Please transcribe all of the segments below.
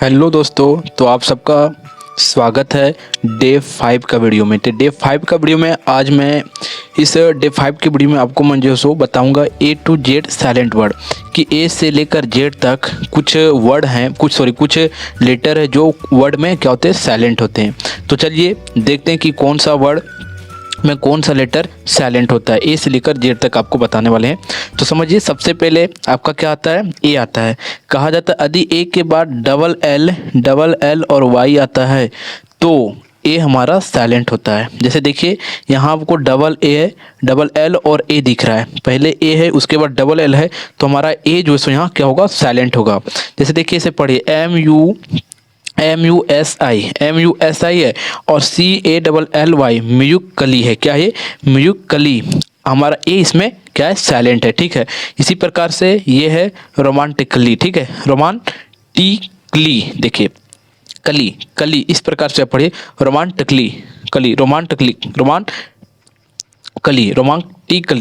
Hello दोस्तों, तो आप सबका स्वागत है डे 5 का वीडियो में। तो डे 5 का वीडियो में आज मैं इस डे 5 की वीडियो में आपको मैं जो सो बताऊंगा ए टू जेड साइलेंट वर्ड कि ए से लेकर जेड तक कुछ वर्ड हैं, कुछ लेटर है जो वर्ड में क्या होते हैं, साइलेंट होते हैं। तो चलिए देखते हैं कि कौन सा वर्ड में कौन सा लेटर साइलेंट होता है। ए से लेकर जेड तक आपको बताने वाले हैं। तो समझिए, सबसे पहले आपका क्या आता है, ए आता है। कहा जाता है यदि ए के बाद डबल एल और वाई आता है तो ए हमारा साइलेंट होता है। जैसे देखिए यहाँ आपको डबल ए है, डबल एल और ए दिख रहा है। पहले ए है, उसके बाद डबल एल है, तो हमारा ए जो है सो यहाँ क्या होगा, साइलेंट होगा। जैसे देखिए इसे पढ़िए, एम यू एस आई है और CALLY म्यूकली है। क्या है, म्यूकली। हमारा ए इसमें क्या है, साइलेंट है। ठीक है, इसी प्रकार से ये है रोमांटिकली। ठीक है, रोमांटिकली। देखिए कली कली, इस प्रकार से पढ़िए, रोमांटिकली कली, रोमांटिकली।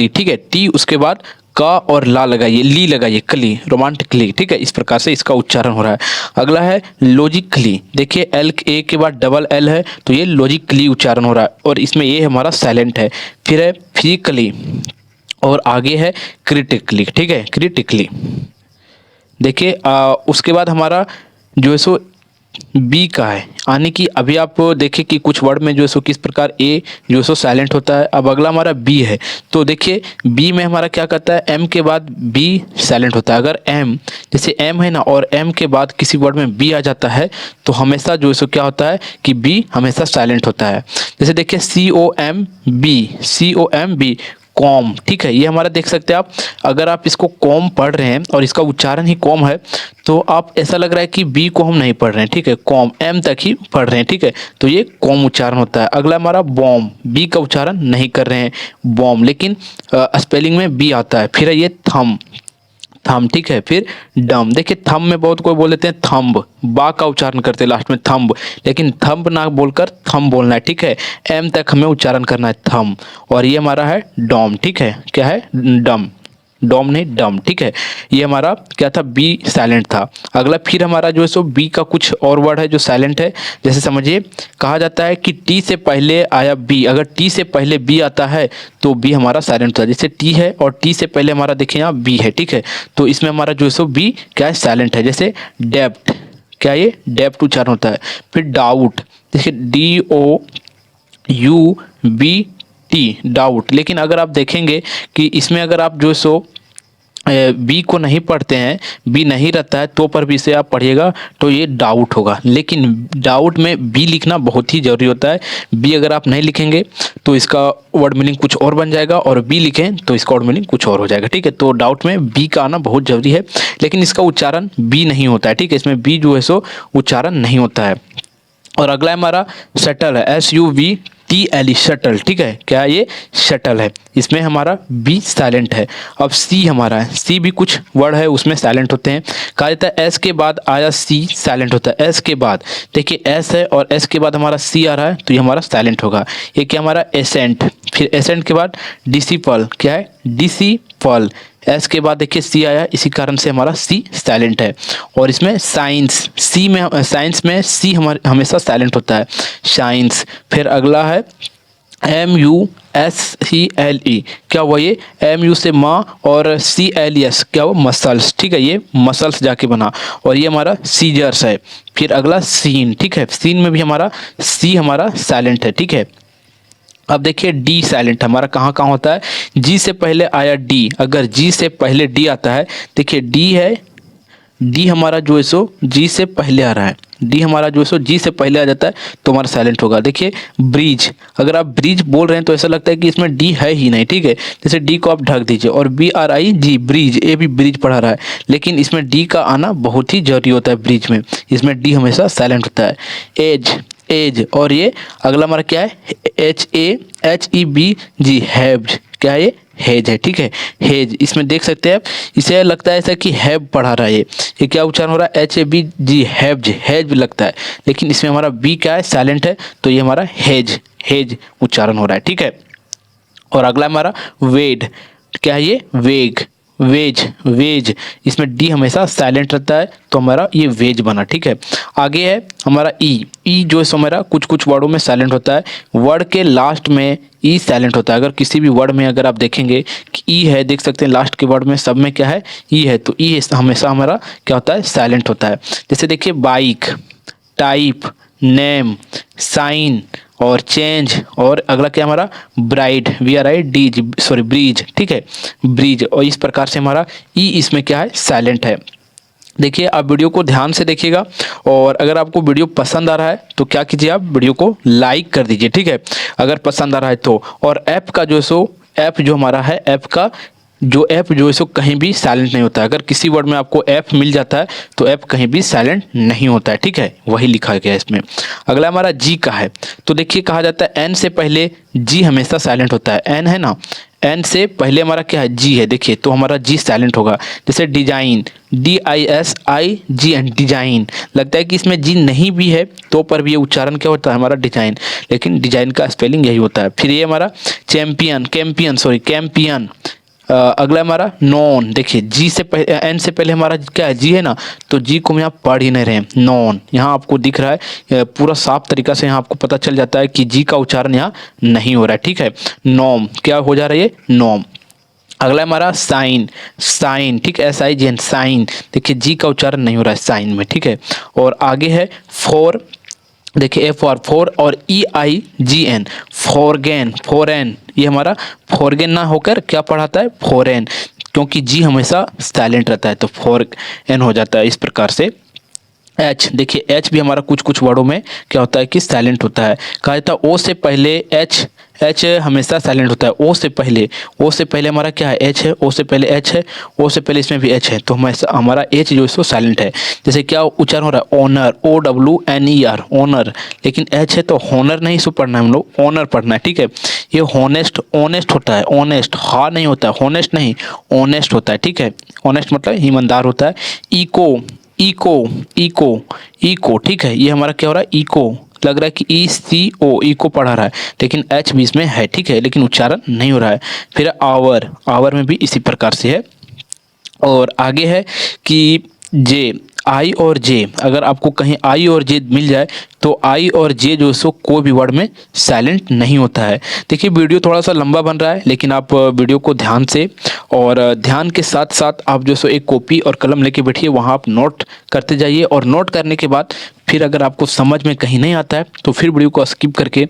ठीक है, टी उसके बाद का और ला लगाइए, ली लगाइए, कली, रोमांटिकली। ठीक है, इस प्रकार से इसका उच्चारण हो रहा है। अगला है लॉजिकली। देखिए एल, ए के बाद डबल एल है तो ये लॉजिकली उच्चारण हो रहा है और इसमें ये हमारा साइलेंट है। फिर है फिजिकली और आगे है क्रिटिकली। ठीक है, क्रिटिकली। देखिए उसके बाद हमारा जो है सो बी का है, यानी कि अभी आप देखिए कि कुछ वर्ड में जो है सो किस प्रकार ए जो है सो साइलेंट होता है। अब अगला हमारा बी है। तो देखिए बी में हमारा क्या करता है, एम के बाद बी साइलेंट होता है। अगर एम, जैसे एम है ना, और एम के बाद किसी वर्ड में बी आ जाता है तो हमेशा जो है सो क्या होता है कि बी हमेशा साइलेंट होता है। जैसे देखिए COMB, कॉम। ठीक है, ये हमारा देख सकते हैं आप। अगर आप इसको कॉम पढ़ रहे हैं और इसका उच्चारण ही कॉम है तो आप ऐसा लग रहा है कि बी को हम नहीं पढ़ रहे हैं। ठीक है, कॉम एम तक ही पढ़ रहे हैं। ठीक है, तो ये कॉम उच्चारण होता है। अगला हमारा बॉम, बी का उच्चारण नहीं कर रहे हैं, बॉम, लेकिन स्पेलिंग में बी आता है। फिर है ये थम, थम। ठीक है, फिर डम। देखिए थम में बहुत कोई बोल देते हैं थंब, बा का उच्चारण करते हैं लास्ट में थंब, लेकिन थंब ना बोलकर थम बोलना है। ठीक है, एम तक हमें उच्चारण करना है, थम। और ये हमारा है डॉम। ठीक है, क्या है, डम, डॉम नहीं डम। ठीक है, ये हमारा क्या था, बी साइलेंट था। अगला फिर हमारा जो है सो बी का कुछ और वर्ड है जो साइलेंट है। जैसे समझिए, कहा जाता है कि टी से पहले आया बी, अगर टी से पहले बी आता है तो बी हमारा साइलेंट होता है। जैसे टी है और टी से पहले हमारा देखिए यहाँ बी है। ठीक है, तो इसमें हमारा जो है सो बी क्या है, साइलेंट है। जैसे डेप्ट, क्या ये डेप्ट उच्चारण होता है। फिर डाउट, देखिए DOUBT, डाउट। लेकिन अगर आप देखेंगे कि इसमें अगर आप जो सो बी को नहीं पढ़ते हैं, बी नहीं रहता है तो पर भी इसे आप पढ़िएगा तो ये डाउट होगा। लेकिन डाउट में बी लिखना बहुत ही ज़रूरी होता है। बी अगर आप नहीं लिखेंगे तो इसका वर्ड मीनिंग कुछ और बन जाएगा, और बी लिखें तो इसका वर्ड मीनिंग कुछ और हो जाएगा। ठीक है, तो डाउट में बी का आना बहुत ज़रूरी है, लेकिन इसका उच्चारण बी नहीं होता है। ठीक है, इसमें बी जो है सो उच्चारण नहीं होता है। और अगला हमारा शटल है, SUVTLE, शटल। ठीक है, क्या ये शटल है, इसमें हमारा बी साइलेंट है। अब सी हमारा है, सी भी कुछ वर्ड है उसमें साइलेंट होते हैं। कहा जाता है एस के बाद आया सी साइलेंट होता है। एस के बाद देखिए एस है और एस के बाद हमारा सी आ रहा है तो ये हमारा साइलेंट होगा। ये क्या हमारा एसेंट। फिर एसेंट के बाद डिसिपल, क्या है, डिसिपल। एस के बाद देखिए सी आया, इसी कारण से हमारा सी साइलेंट है। और इसमें साइंस, साइंस में सी हमारे हमेशा साइलेंट होता है, साइंस। फिर अगला है MUSCLE, क्या हुआ, ये MU से माँ और CLES, क्या हुआ, मसल्स। ठीक है, ये मसल्स जाके बना, और ये हमारा सीजर्स है। फिर अगला सीन। ठीक है, सीन में भी हमारा सी हमारा साइलेंट है। ठीक है, अब देखिए डी साइलेंट हमारा कहाँ कहाँ होता है, जी से पहले आया डी, अगर जी से पहले डी आता है, देखिए डी है, डी हमारा जो है सो जी से पहले आ रहा है, डी हमारा जो है सो जी से पहले आ जाता है तो हमारा साइलेंट होगा। देखिए ब्रिज, अगर आप ब्रिज बोल रहे हैं तो ऐसा लगता है कि इसमें डी है ही नहीं। ठीक है, जैसे डी को आप ढक दीजिए, और BRIG, ब्रिज, ए भी ब्रिज पढ़ा रहा है, लेकिन इसमें डी का आना बहुत ही जरूरी होता है ब्रिज में, इसमें डी हमेशा साइलेंट होता है। Edge, edge. और ये अगला हमारा क्या है, HAHEBG, हैव्ड, क्या है, ये हेज है। ठीक है, हेज, इसमें देख सकते हैं आप, इसे लगता है ऐसा कि हैव पढ़ा रहा है, ये क्या उच्चारण हो रहा है, HABG, हैव्ज, हेज भी लगता है, लेकिन इसमें हमारा बी क्या है, साइलेंट है, तो ये हमारा हेज, हेज उच्चारण हो रहा है। ठीक है, और अगला हमारा वेड, क्या है ये, वेग, वेज, वेज, इसमें डी हमेशा साइलेंट रहता है तो हमारा ये वेज बना। ठीक है, आगे है हमारा ई, ई जो है सो हमारा कुछ कुछ वर्डों में साइलेंट होता है, वर्ड के लास्ट में ई साइलेंट होता है। अगर किसी भी वर्ड में अगर आप देखेंगे कि ई है, देख सकते हैं लास्ट के वर्ड में सब में क्या है, ई है, तो ई हमेशा हमारा क्या होता है, साइलेंट होता है। जैसे देखिए बाइक, टाइप, नेम, साइन और चेंज, और अगला क्या हमारा ब्राइड, ब्रीज। ठीक है, ब्रिज, और इस प्रकार से हमारा ई इसमें क्या है, साइलेंट है। देखिए आप वीडियो को ध्यान से देखिएगा, और अगर आपको वीडियो पसंद आ रहा है तो क्या कीजिए, आप वीडियो को लाइक कर दीजिए। ठीक है, अगर पसंद आ रहा है तो। और ऐप का जो सो ऐप जो हमारा है, ऐप का जो ऐप जो है सो कहीं भी साइलेंट नहीं होता है। अगर किसी वर्ड में आपको ऐप मिल जाता है तो ऐप कहीं भी साइलेंट नहीं होता है। ठीक है, वही लिखा गया है इसमें। अगला हमारा जी का है, तो देखिए कहा जाता है एन से पहले जी हमेशा साइलेंट होता है। एन है ना, एन से पहले हमारा क्या है, जी है, देखिए तो हमारा जी साइलेंट होगा। जैसे डिजाइन, DISIGN, डिजाइन, लगता है कि इसमें जी नहीं भी है तो पर भी ये उच्चारण क्या होता है हमारा, डिजाइन, लेकिन डिजाइन का स्पेलिंग यही होता है। फिर ये हमारा चैंपियन, कैंपियन। अगला हमारा नॉन, देखिए जी से पहले, एन से पहले हमारा क्या है, जी है ना, तो जी को हम यहाँ पढ़ ही नहीं रहे हैं, नॉन। यहाँ आपको दिख रहा है पूरा साफ तरीका से, यहाँ आपको पता चल जाता है कि जी का उच्चारण यहाँ नहीं हो रहा है। ठीक है, नॉम, क्या हो जा रहा है ये, नॉम। अगला हमारा साइन, ठीक है, SIGN, साइन, देखिए जी का उच्चारण नहीं हो रहा है साइन में। ठीक है, और आगे है फोर, देखिए फोर और EIGN, फॉरेन, ये हमारा फॉरगेन ना होकर क्या पढ़ाता है, फॉरेन, क्योंकि जी हमेशा साइलेंट रहता है तो फॉरगेन हो जाता है। इस प्रकार से एच, देखिए एच भी हमारा कुछ कुछ वर्डों में क्या होता है कि साइलेंट होता है। कहा जाता है ओ से पहले एच, एच हमेशा साइलेंट होता है। ओ से पहले हमारा क्या है, एच है, ओ से पहले एच है, ओ से पहले इसमें भी एच है, तो हमारा एच जो है साइलेंट है। जैसे क्या उच्चारण हो रहा है, ओनर, OWNER, ओनर, लेकिन एच है तो होनर नहीं सो पढ़ना है, हम लोग ओनर पढ़ना है। ठीक है, ये होनेस्ट होता है, ऑनेस्ट, हा नहीं होता है, होनेस्ट नहीं, ऑनेस्ट होता है। ठीक है, ऑनेस्ट मतलब ईमानदार होता है। इको, ठीक है, ये हमारा क्या हो रहा है, इको, लग रहा है कि ECO, इको पढ़ा रहा है, लेकिन एच भी इसमें है। ठीक है, लेकिन उच्चारण नहीं हो रहा है। फिर आवर में भी इसी प्रकार से है। और आगे है कि जे, आई और जे, अगर आपको कहीं आई और जे मिल जाए तो आई और जे जो सो कोई भी वर्ड में साइलेंट नहीं होता है। देखिए वीडियो थोड़ा सा लंबा बन रहा है, लेकिन आप वीडियो को ध्यान से और ध्यान के साथ साथ आप जो सो एक कॉपी और कलम लेके बैठिए, वहाँ आप नोट करते जाइए, और नोट करने के बाद फिर अगर आपको समझ में कहीं नहीं आता है तो फिर वीडियो को स्किप करके,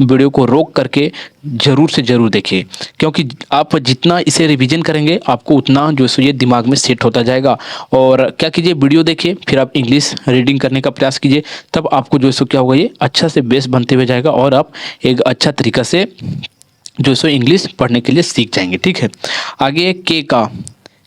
वीडियो को रोक करके ज़रूर से ज़रूर देखिए, क्योंकि आप जितना इसे रिवीजन करेंगे आपको उतना जो सो ये दिमाग में सेट होता जाएगा। और क्या कीजिए, वीडियो देखिए, फिर आप इंग्लिश रीडिंग करने का प्रयास कीजिए, तब आपको जो सो क्या होगा, ये अच्छा से बेस बनते हुए जाएगा और आप एक अच्छा तरीका से जो सो इंग्लिश पढ़ने के लिए सीख जाएंगे। ठीक है, आगे के का,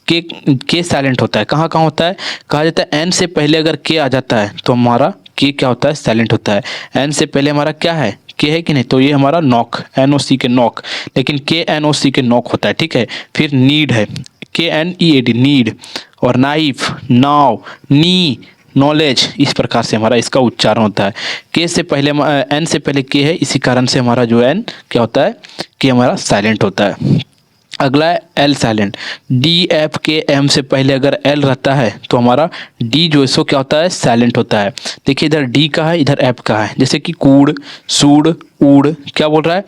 के साइलेंट होता है। कहाँ कहाँ होता है, कहा जाता है एन से पहले अगर के आ जाता है तो हमारा के क्या होता है, साइलेंट होता है। एन से पहले हमारा क्या है, के है कि नहीं, तो ये हमारा नॉक, NOC के नॉक, लेकिन KNOC के नॉक होता है। ठीक है, फिर नीड है, KNEAD, नीड, और नाइफ, नाव, नी, नॉलेज, इस प्रकार से हमारा इसका उच्चारण होता है। के से पहले, एन से पहले के है, इसी कारण से हमारा जो एन क्या होता है, के हमारा साइलेंट होता है। अगला है एल साइलेंट, DFKM से पहले अगर एल रहता है तो हमारा डी जो है सो क्या होता है, साइलेंट होता है। देखिए इधर डी का है, इधर एफ का है, जैसे कि कूड़, सूड, ऊड़, क्या बोल रहा है,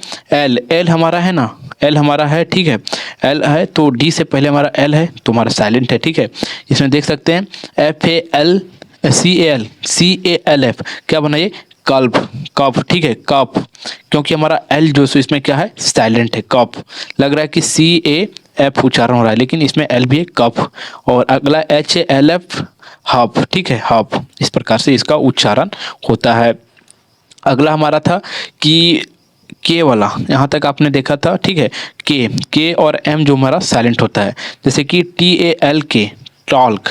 एल हमारा है ना, एल हमारा है। ठीक है, एल है तो डी से पहले हमारा एल है तो हमारा साइलेंट है। ठीक है, इसमें देख सकते हैं FALCALF, क्या बना ये, कल्प, कप। ठीक है, कप, क्योंकि हमारा एल जो सो इसमें क्या है, साइलेंट है, कप। लग रहा है कि CAF उच्चारण हो रहा है, लेकिन इसमें एल भी है, कप। और अगला HALF, हब। ठीक है, हब, इस प्रकार से इसका उच्चारण होता है। अगला हमारा था कि के वाला, यहाँ तक आपने देखा था। ठीक है, के और एम जो हमारा साइलेंट होता है, जैसे कि TALK, टॉल्क,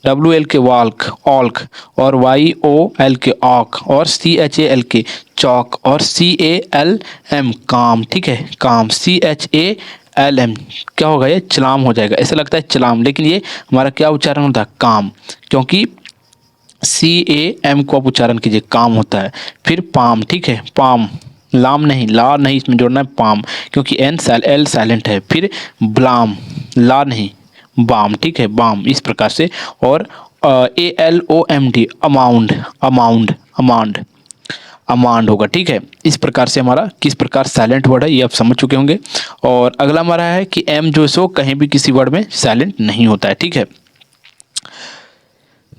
WL के वाल्क, ऑल्क, और YOL के ऑक, और CHAL के चौक, और CALM काम। ठीक है, काम, CHALM क्या होगा, ये चलाम हो जाएगा, ऐसा लगता है चलाम, लेकिन ये हमारा क्या उच्चारण होता है, काम, क्योंकि CAM को आप उच्चारण कीजिए, काम होता है। फिर पाम, ठीक है, पाम, लाम नहीं, ला नहीं इसमें जोड़ना है, पाम, क्योंकि एल साइलेंट है। फिर ब्लाम, ला नहीं, बाम, ठीक है, बाम, इस प्रकार से। और ALOMD, अमाउंड, अमाउंड, अमाउंड, अमांड होगा, ठीक है। इस प्रकार से हमारा किस प्रकार साइलेंट वर्ड है ये आप समझ चुके होंगे। और अगला हमारा है कि एम जो सो कहीं भी किसी वर्ड में साइलेंट नहीं होता है, ठीक है।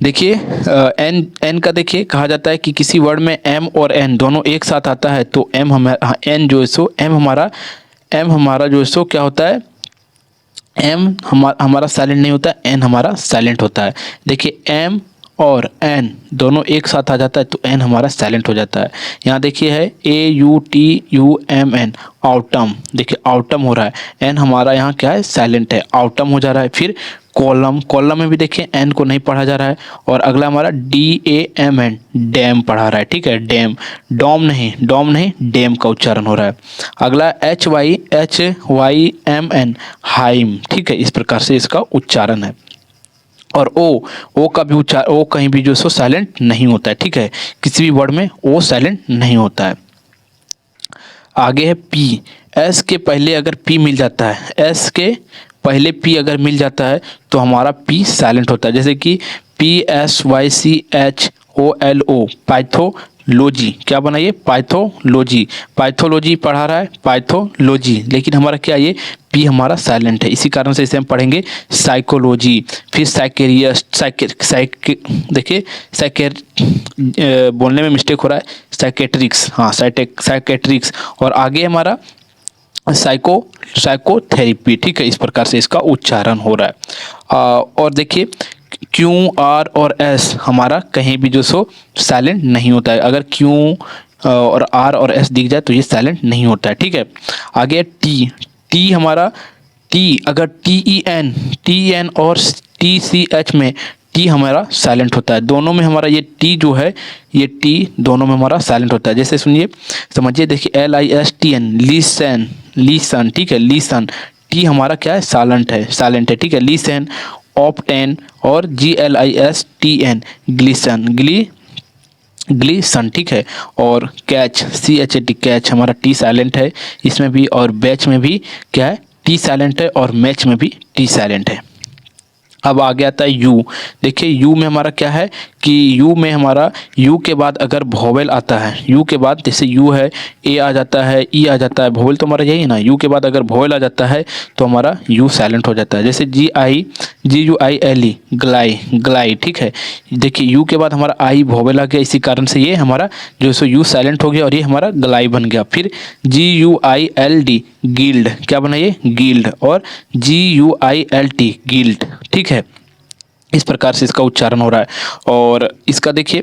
देखिए एन का देखिए कहा जाता है कि किसी वर्ड में एम और एन दोनों एक साथ आता है तो एन जो है सो एम हमारा जो है सो क्या होता है, एम हमारा साइलेंट नहीं होता, एन हमारा साइलेंट होता है। देखिए एम और एन दोनों एक साथ आ जाता है तो एन हमारा साइलेंट हो जाता है। यहाँ देखिए है AUTUMN, आउटम, देखिए आउटम हो रहा है, एन हमारा यहाँ क्या है, साइलेंट है, आउटम हो जा रहा है। फिर कॉलम, कॉलम में भी देखिए एन को नहीं पढ़ा जा रहा है। और अगला हमारा DAMN, डैम पढ़ा रहा है, ठीक है, डैम, डॉम नहीं, डैम का उच्चारण हो रहा है। अगला HYMN, हाइम, ठीक है, इस प्रकार से इसका उच्चारण है। और ओ का भी उच्चारण, ओ कहीं भी जो सो साइलेंट नहीं होता है, ठीक है, किसी भी वर्ड में ओ साइलेंट नहीं होता है। आगे है पी, एस के पहले अगर पी मिल जाता है, एस के पहले पी अगर मिल जाता है तो हमारा पी साइलेंट होता है। जैसे कि PSYCHOLO, पाइथोलॉजी, क्या बनाइए, पाइथोलॉजी, पाइथोलॉजी पढ़ा रहा है, पाइथोलॉजी, लेकिन हमारा क्या ये पी हमारा साइलेंट है, इसी कारण से इसे हम पढ़ेंगे साइकोलॉजी। फिर देखिए बोलने में मिस्टेक हो रहा है, साइकेट्रिक्स, हाँ साइकेट्रिक्स। और आगे हमारा साइकोथेरेपी, ठीक है, इस प्रकार से इसका उच्चारण हो रहा है। और देखिए क्यू, आर और एस हमारा कहीं भी जो सो साइलेंट नहीं होता है। अगर क्यू और आर और एस दिख जाए तो ये साइलेंट नहीं होता है, ठीक है। आगे टी हमारा, टी अगर TEN और TCH में टी हमारा साइलेंट होता है। दोनों में हमारा ये टी जो है, ये टी दोनों में हमारा साइलेंट होता है। जैसे सुनिए, समझिए, देखिए LISTN, लीसन, ठीक है, लीसन, टी हमारा क्या है, साइलेंट है, ठीक है। लीसन, ऑप्टेन और GLISTN, ग्लिसन, ग्लीसन, ठीक है। और कैच, CHAT, कैच, हमारा टी साइलेंट है इसमें भी। और बैच में भी क्या है, टी साइलेंट है। और मैच में भी टी साइलेंट है। अब आगे आता है यू। देखिए यू में हमारा क्या है कि यू में हमारा, यू के बाद अगर वोवेल आता है, यू के बाद जैसे यू है, ए आ जाता है, ई आ जाता है, वोवेल तो हमारा यही है ना, यू के बाद अगर वोवेल आ जाता है तो हमारा यू साइलेंट हो जाता है। जैसे GUILE, ग्लाई, ठीक है। देखिए यू के बाद हमारा आई वोवेल आ गया, इसी कारण से ये हमारा जो सो यू साइलेंट हो गया और ये हमारा ग्लाई बन गया। फिर GUILD, गिल्ड, क्या बना ये, गिल्ड। और GUILT, गिल्ड, ठीक है, इस प्रकार से इसका उच्चारण हो रहा है। और इसका देखिए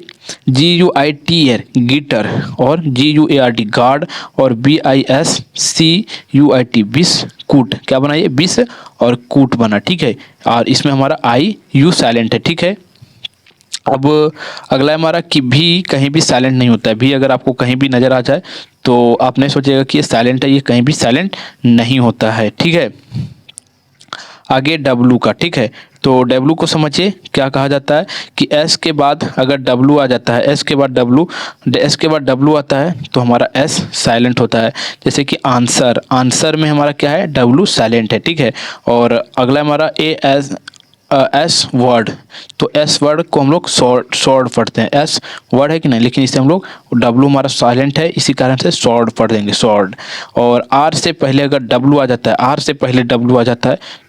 GUITR, गिटर। और GUARD, गार्ड। और BISCUIT, बिस्कुट, क्या बना ये, बिस और कूट बना, ठीक है। और इसमें हमारा IU साइलेंट है, ठीक है। अब अगला हमारा कि भी कहीं भी साइलेंट नहीं होता है। भी अगर आपको कहीं भी नज़र आ जाए तो आप नहीं सोचिएगा कि ये साइलेंट है, ये कहीं भी साइलेंट नहीं होता है, ठीक है। आगे डब्लू का, ठीक है, तो डब्लू को समझिए क्या कहा जाता है कि एस के बाद अगर डब्लू आ जाता है, एस के बाद डब्लू आता है तो हमारा एस साइलेंट होता है। जैसे कि आंसर में हमारा क्या है, डब्लू साइलेंट है, ठीक है। और अगला हमारा एस वर्ड, तो एस वर्ड को हम लोग शॉर्ट पढ़ते हैं, एस वर्ड है कि नहीं, लेकिन इसे हम लोग डब्लू हमारा साइलेंट है, इसी कारण से शॉर्ट पढ़ देंगे, शॉर्ट। और आर से पहले अगर डब्लू आ जाता है,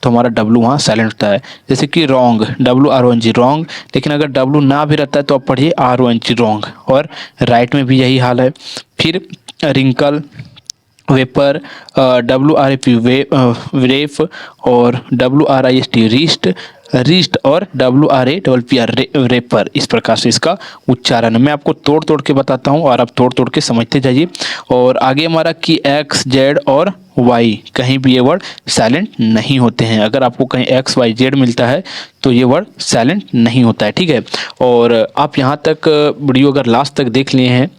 तो हमारा डब्लू वहाँ साइलेंट होता है। जैसे कि रॉन्ग, WRONG, रॉन्ग, लेकिन अगर डब्लू ना भी रहता है तो आप पढ़िए RONG, रॉन्ग। और राइट में भी यही हाल है। फिर रिंकल, वेपर, WRAP, रेफ। और WRIST, रिस्ट। और WRAPPR, रेपर, इस प्रकार से इसका उच्चारण मैं आपको तोड़ के बताता हूँ और आप तोड़ के समझते जाइए। और आगे हमारा कि X, Z और Y, कहीं भी ये वर्ड साइलेंट नहीं होते हैं। अगर आपको कहीं X, Y, Z मिलता है तो ये वर्ड साइलेंट नहीं होता है, ठीक है। और आप यहाँ तक वीडियो अगर लास्ट तक देख लिए हैं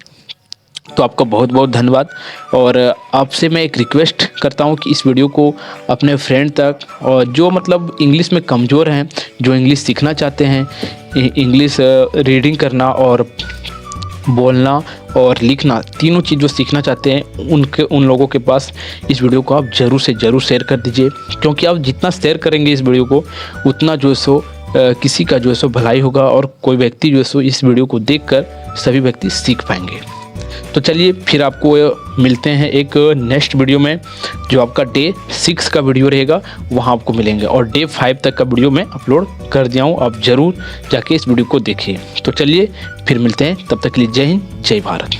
तो आपका बहुत बहुत धन्यवाद। और आपसे मैं एक रिक्वेस्ट करता हूं कि इस वीडियो को अपने फ्रेंड तक, और जो मतलब इंग्लिश में कमज़ोर हैं, जो इंग्लिश सीखना चाहते हैं, इंग्लिश रीडिंग करना और बोलना और लिखना, तीनों चीज़ जो सीखना चाहते हैं उन लोगों के पास इस वीडियो को आप ज़रूर से ज़रूर शेयर कर दीजिए, क्योंकि आप जितना शेयर करेंगे इस वीडियो को उतना जो है सो किसी का जो है सो भलाई होगा और कोई व्यक्ति जो है सो इस वीडियो को देखकर सभी व्यक्ति सीख पाएंगे। तो चलिए फिर आपको मिलते हैं एक नेक्स्ट वीडियो में, जो आपका डे 6 का वीडियो रहेगा वहाँ आपको मिलेंगे, और डे 5 तक का वीडियो मैं अपलोड कर दिया हूँ, आप ज़रूर जाके इस वीडियो को देखिए। तो चलिए फिर मिलते हैं, तब तक के लिए जय हिंद जय भारत।